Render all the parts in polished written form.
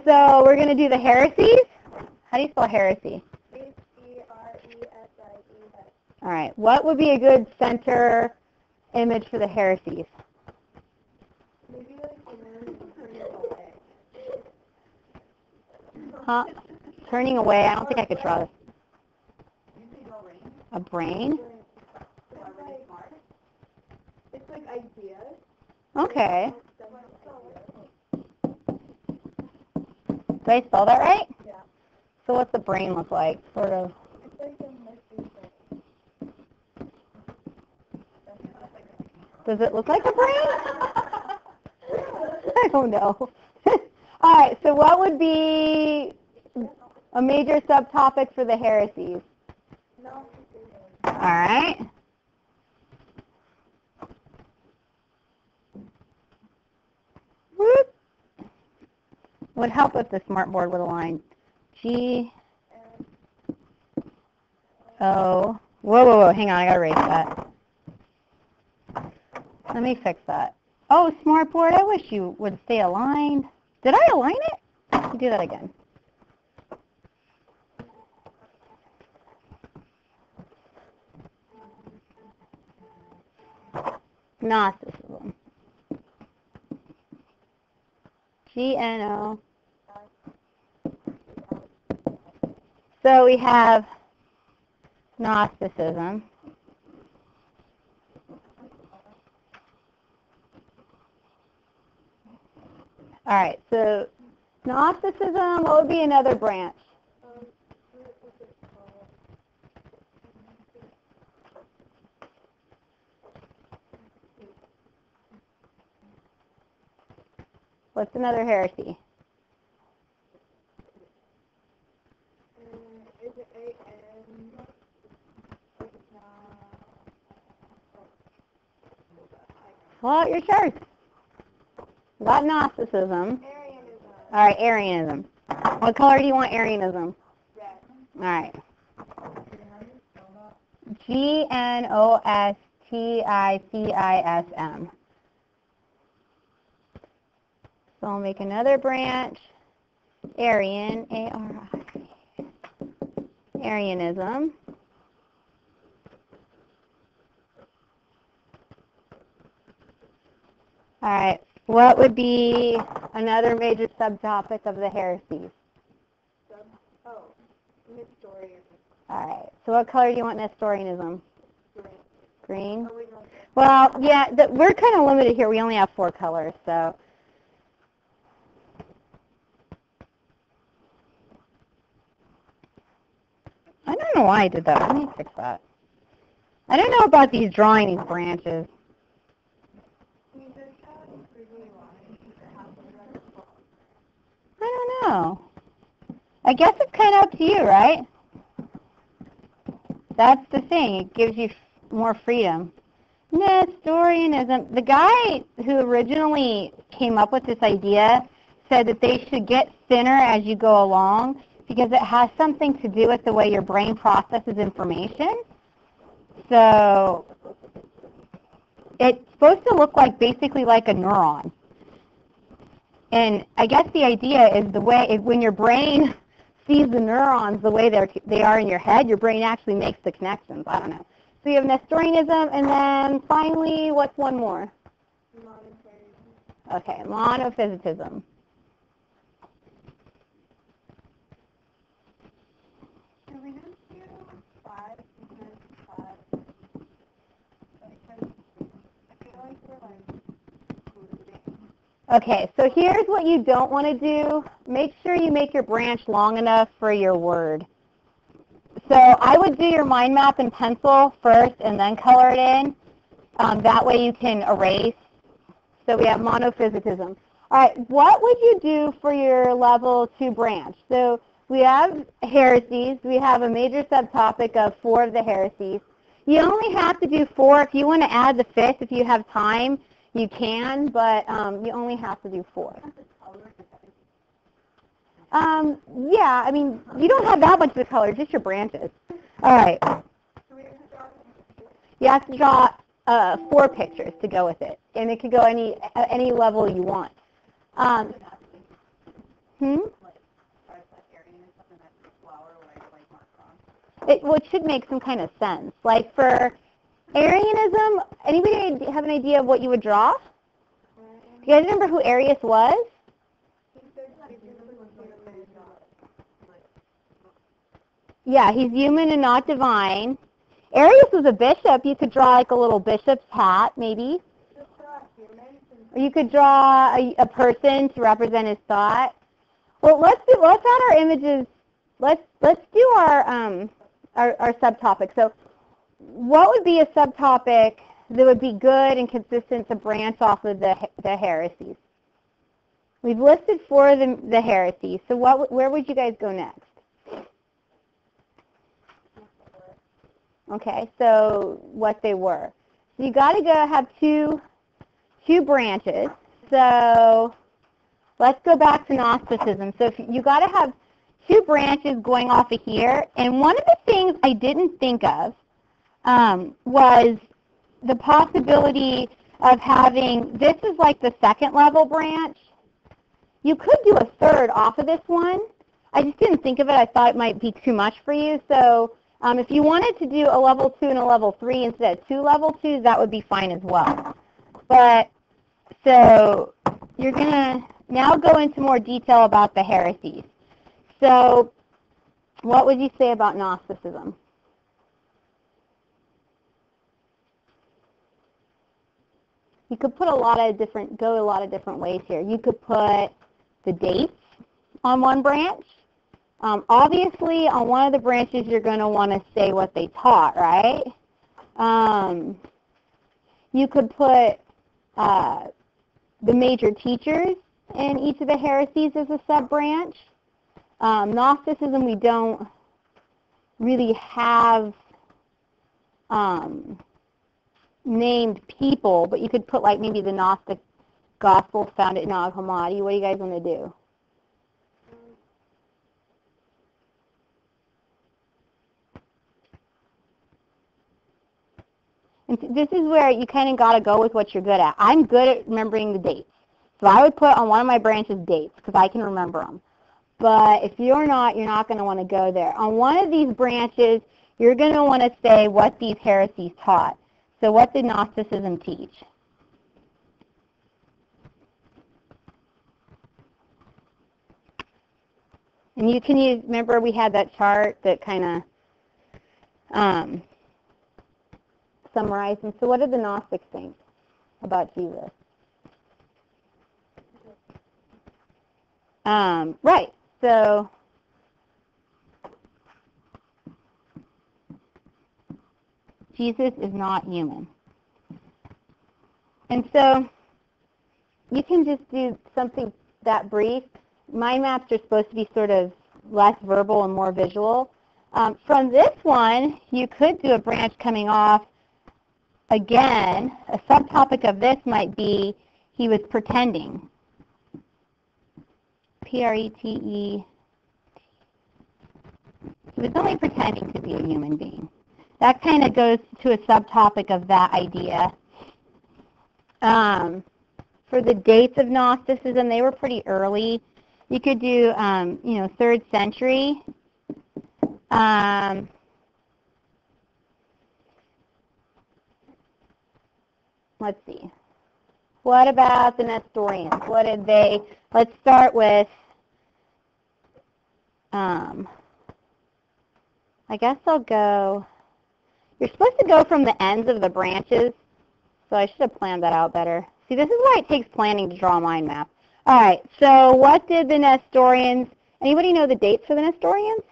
so we're going to do the heresies. How do you spell heresy? H-E-R-E-S-I-E-S. All right. What would be a good center image for the heresies? Maybe like turning away. Huh? Turning away. I don't think I could draw this. A brain? It's like ideas. Okay. Did I spell that right? Yeah. So what's the brain look like? Sort of. It's like a messy thing. Does it look like a brain? I don't know. All right, so what would be a major subtopic for the heresies? No. All right. Whoop. Would help if the smartboard with a line. G O. Whoa. Hang on, I gotta erase that. Let me fix that. Oh, smartboard, I wish you would stay aligned. Did I align it? Let me do that again. Gnosticism. G-N-O. So we have Gnosticism. All right, so Gnosticism, what would be another branch? What's another heresy? Is it A-N? Well, your charts. Got Gnosticism. Arianism. All right, Arianism. What color do you want Arianism? Red. All right. Gnosticism. So I'll make another branch. Arian, A-R-I. Arianism. All right. What would be another major subtopic of the heresies? Nestorianism. All right. So what color do you want Nestorianism? Green? Oh, we don't. Well, yeah, we're kind of limited here. We only have 4 colors, so. I don't know why I did that. Let me fix that. I don't know about these drawing these branches. I don't know. I guess it's kind of up to you, right? That's the thing. It gives you more freedom. Nestorianism. The guy who originally came up with this idea said that they should get thinner as you go along because it has something to do with the way your brain processes information. So it's supposed to look like basically like a neuron. And I guess the idea is the way when your brain sees the neurons the way they are in your head, your brain actually makes the connections. I don't know. So you have Nestorianism, and then finally, what's one more? Okay, monophysitism. Can we just do 5 because 5? Because I feel like we're like losing. Okay, so here's what you don't want to do. Make sure you make your branch long enough for your word. So I would do your mind map in pencil first and then color it in. That way you can erase. So we have monophysitism. All right, what would you do for your level 2 branch? So we have heresies. We have a major subtopic of 4 of the heresies. You only have to do 4. If you want to add the 5th, if you have time, you can, but you only have to do 4. Yeah, I mean, you don't have that much of the color, just your branches. All right. You have to draw 4 pictures to go with it, and it could go any level you want. it should make some kind of sense. Like for Arianism, anybody have an idea of what you would draw? Do you guys remember who Arius was? Yeah, he's human and not divine. Arius was a bishop. You could draw like a little bishop's hat, maybe. Or you could draw a person to represent his thought. Well, let's add our images. Let's do our subtopic. So, what would be a subtopic that would be good and consistent to branch off of the heresies? We've listed 4 of the heresies. So, where would you guys go next? Okay, so what they were. So you got to have two branches. So let's go back to Gnosticism. So you got to have 2 branches going off of here. And one of the things I didn't think of was the possibility of having, this is like the 2nd level branch. You could do a 3rd off of this one. I just didn't think of it. I thought it might be too much for you. So if you wanted to do a level 2 and a level 3 instead of 2 level 2s, that would be fine as well. But, so, you're going to now go into more detail about the heresies. So, what would you say about Gnosticism? You could put go a lot of different ways here. You could put the dates on one branch. Obviously, on one of the branches, you're going to want to say what they taught, right? You could put the major teachers in each of the heresies as a sub-branch. Gnosticism, we don't really have named people, but you could put like maybe the Gnostic Gospels found at Nag Hammadi. What do you guys want to do? And this is where you kind of got to go with what you're good at. I'm good at remembering the dates. So I would put on one of my branches dates because I can remember them. But if you're not going to want to go there. On one of these branches, you're going to want to say what these heresies taught. So what did Gnosticism teach? And you can use, remember we had that chart that kind of summarized. And so what did the Gnostics think about Jesus? Right. So Jesus is not human. And so you can just do something that brief. Mind maps are supposed to be sort of less verbal and more visual. From this one, you could do a branch coming off. Again, a subtopic of this might be he was pretending. P-R-E-T-E. He was only pretending to be a human being. That kind of goes to a subtopic of that idea. For the dates of Gnosticism, they were pretty early. You could do, 3rd century. Let's see. What about the Nestorians? What did they, let's start with, I guess I'll go, you're supposed to go from the ends of the branches, so I should have planned that out better. See, this is why it takes planning to draw a mind map. All right, so what did the Nestorians, anybody know the dates for the Nestorians?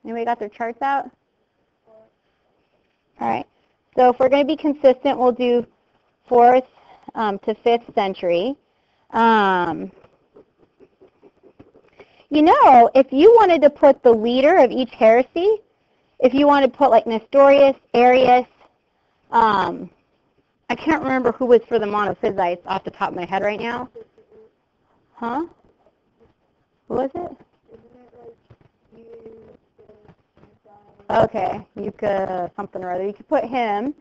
Anybody got their charts out? All right. So if we're going to be consistent, we'll do 4th to 5th century. If you wanted to put the leader of each heresy, if you wanted to put like Nestorius, Arius, I can't remember who was for the monophysites off the top of my head right now. Huh? What was it? Okay, you could, something or other. You could put him.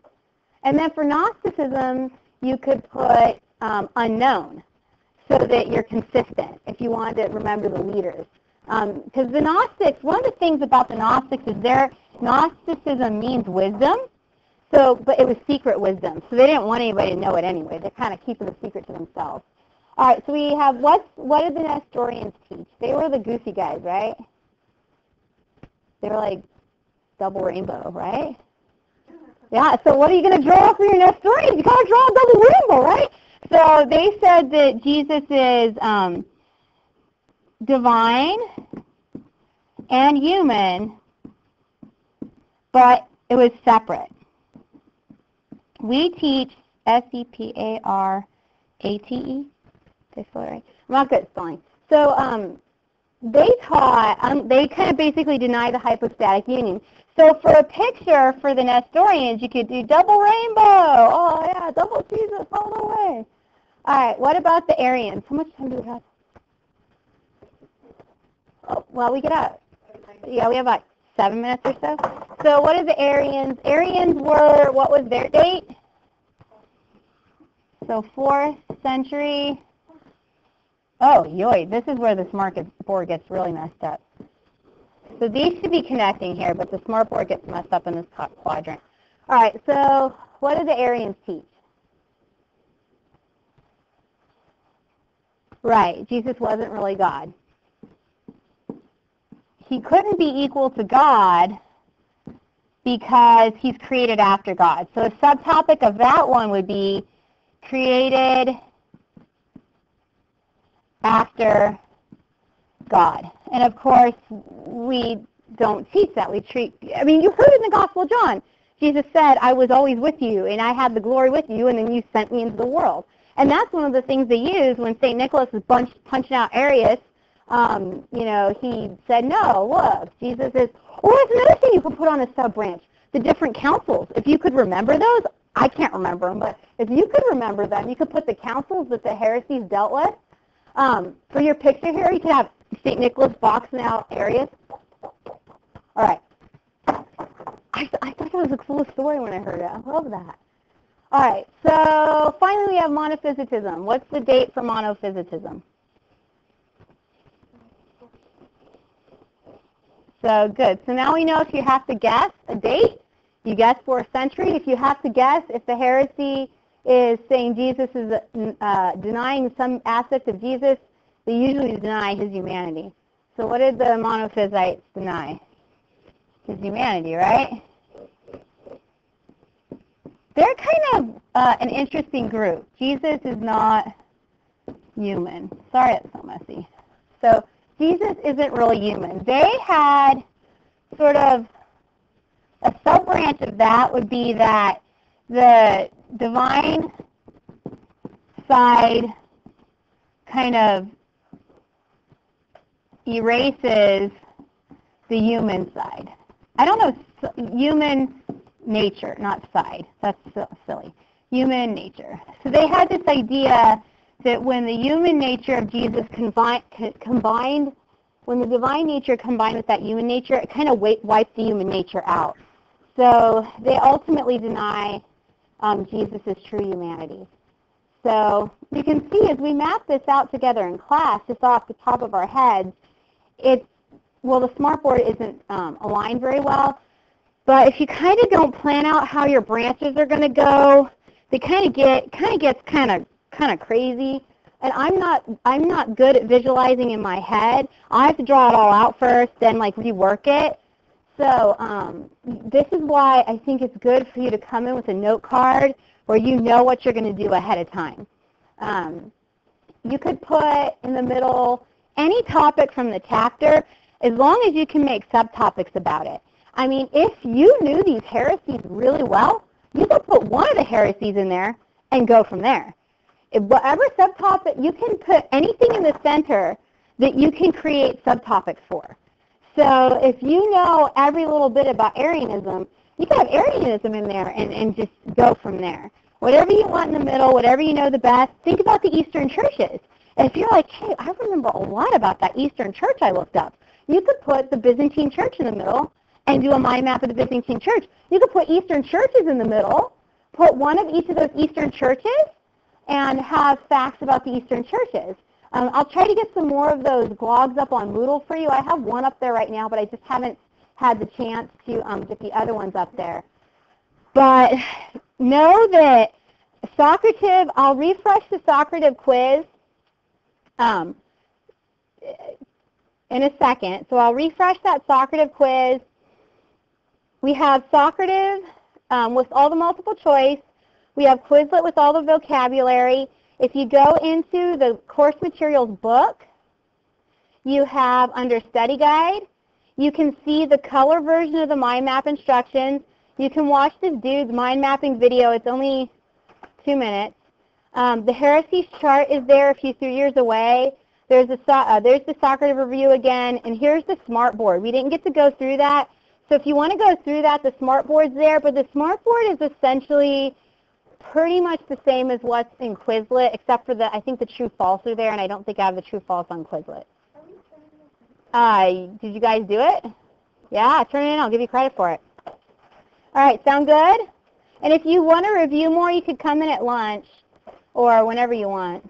And then for Gnosticism, you could put unknown so that you're consistent if you wanted to remember the leaders. Because the Gnostics, one of the things about the Gnostics is their Gnosticism means wisdom, but it was secret wisdom, so they didn't want anybody to know it anyway. They're kind of keeping the secret to themselves. All right, so we have, what did the Nestorians teach? They were the goofy guys, right? They were like double rainbow, right? Yeah, so what are you going to draw for your Nestorians? You got to draw a double rainbow, right? So they said that Jesus is divine and human, but it was separate. We teach separate. Did I spell it right? I'm not good at spelling. So they taught, they kind of basically deny the hypostatic union. So for a picture for the Nestorians, you could do double rainbow. Oh, yeah, double Jesus all the way. All right, what about the Arians? How much time do we have? Oh, well, we get out. Yeah, we have like 7 minutes or so. So what are the Arians? Arians were, what was their date? So 4th century. Oh, yoy, this is where the smart board gets really messed up. So these should be connecting here, but the smart board gets messed up in this quadrant. All right, so what do the Arians teach? Right, Jesus wasn't really God. He couldn't be equal to God because he's created after God. So a subtopic of that one would be created after God. And of course, we don't teach that. You heard it in the Gospel of John. Jesus said, I was always with you, and I had the glory with you, and then you sent me into the world. And that's one of the things they use when St. Nicholas was punching out Arius. He said, no, look, Jesus is, that's another thing you could put on a sub-branch, the different councils. If you could remember those, I can't remember them, but if you could remember them, you could put the councils that the heresies dealt with. For your picture here, you could have St. Nicholas boxing out Arius. All right. I thought that was the coolest story when I heard it. I love that. All right. So finally, we have monophysitism. What's the date for monophysitism? So good. So now we know if you have to guess a date, you guess 4th century. If you have to guess if the heresy is saying Jesus is denying some aspect of Jesus, they usually deny his humanity. So what did the monophysites deny? His humanity, right? They're kind of an interesting group. Jesus is not human. Sorry it's so messy. So Jesus isn't really human. They had sort of a sub-branch of that would be that the divine side kind of erases the human side. I don't know, human nature, not side. That's silly. Human nature. So they had this idea that when the human nature of Jesus combined, when the divine nature combined with that human nature, it kind of wiped the human nature out. So they ultimately deny Jesus' true humanity. So you can see as we map this out together in class, just off the top of our heads, the smartboard isn't aligned very well, but if you kind of don't plan out how your branches are going to go, they kind of gets kind of crazy. And I'm not good at visualizing in my head. I have to draw it all out first, then rework it. So this is why I think it's good for you to come in with a note card where you know what you're going to do ahead of time. You could put in the middle any topic from the chapter as long as you can make subtopics about it. I mean, if you knew these heresies really well, you could put one of the heresies in there and go from there. Whatever subtopic, you can put anything in the center that you can create subtopics for. So if you know every little bit about Arianism, you can have Arianism in there and just go from there. Whatever you want in the middle, whatever you know the best, think about the Eastern churches. And if you're like, hey, I remember a lot about that Eastern church I looked up, you could put the Byzantine church in the middle and do a mind map of the Byzantine church. You could put Eastern churches in the middle, put one of each of those Eastern churches, and have facts about the Eastern churches. I'll try to get some more of those Glogs up on Moodle for you. I have one up there right now, but I just haven't had the chance to get the other ones up there. But know that Socrative, I'll refresh the Socrative quiz in a second. So I'll refresh that Socrative quiz. We have Socrative with all the multiple choice. We have Quizlet with all the vocabulary. If you go into the course materials book, you have under study guide, you can see the color version of the mind map instructions. You can watch this dude's mind mapping video. It's only 2 minutes. The heresies chart is there a few years away. There's the Socrative review again, and here's the smart board. We didn't get to go through that. So if you want to go through that, the smart board's there, but the smart board is essentially pretty much the same as what's in Quizlet, except for I think the true-false are there, and I don't think I have the true-false on Quizlet. Did you guys do it? Yeah, turn it in. I'll give you credit for it. All right, sound good? And if you want to review more, you could come in at lunch or whenever you want.